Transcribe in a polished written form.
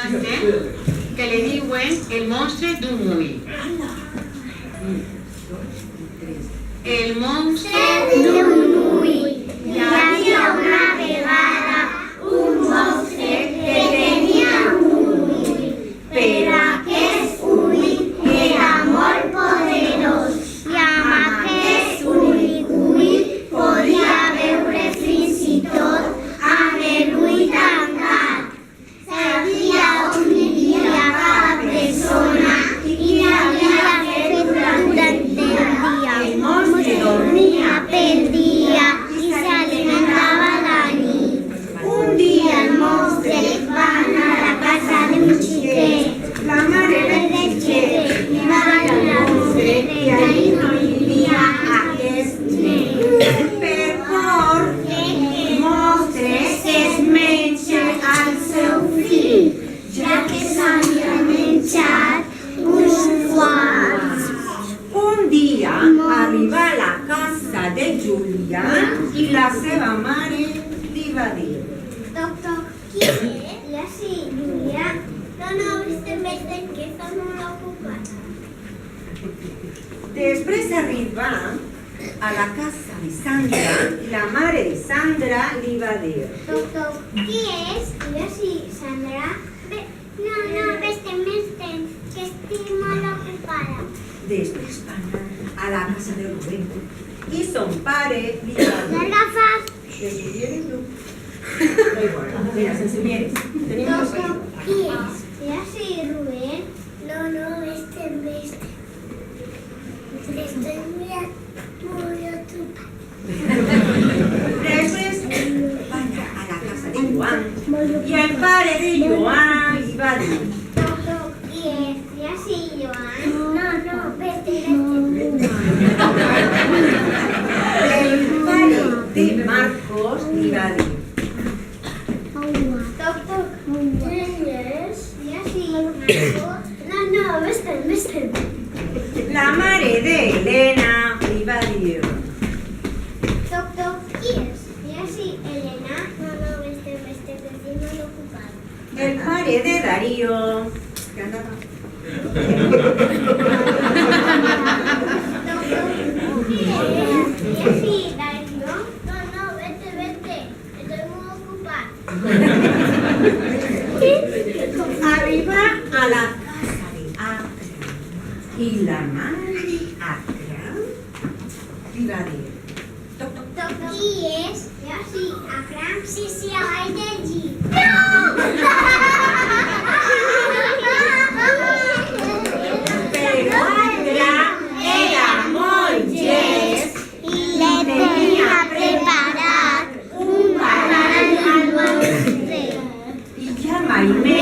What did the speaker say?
classe que li diuen el monstre d'un ull. El monstre d'un ull. Hi havia una vegada un monstre que tenia un ull, però aquest ull era molt poderós i amb aquest únic ull podia veure fins i tot amb l'ull tancat. Sabia on vivia cada persona i havia fet durant el dia. El monstre dormia Pel dia i s'alimentava la nit. Un dia el monstre va anar a la casa d'un xiquet. la mare del xiquet i va dir al monstre que allí no hi vivia aquest nen. Per por, el monstre es menja al seu fill, Ja que s'havia menjat uns quants. Un dia arriba a la casa de Julián i la seva mare li va dir: Doctor, qui és? Ja sí, Julià. No, estem veient que està molt ocupat. Després arriba a la casa de Sandra i la mare de Sandra li va dir: Doctor, qui és? Ja sí, Sandra. No, estem, que estic molt ocupada. Després van a la casa de Rubén i son pare li va dir: ¿Me agafas? ¿Les sugieres tú? Da igual, mira, se sugieres. Tenemos Doctor, qui és? Ja sí, Rubén. No, estem. Estoy muy ocupada. Després van a la casa de Joan i el pare de Joan li va dir: Doctor, qui és? Ja sí, Joan. No, vete. El pare de Marcos li va dir: Doctor, qui és? Ja sí, Marcos. No, estem. La mare de Elena li va dir: Doctor, qui és? Ja sí, Elena. No, estem molt ocupada. el pare de Darío, que andava. Doctor, qui és? Ja sí, Darío. No, vete. Estoy muy ocupada. Arriba a la casa de Akram i la mare d'Akram li va dir: Doctor, qui és? Ja sí, Akram. Sí, vaig llegir. Però Akram era molt llest i tenia preparat un barall al monstre. I ja mai més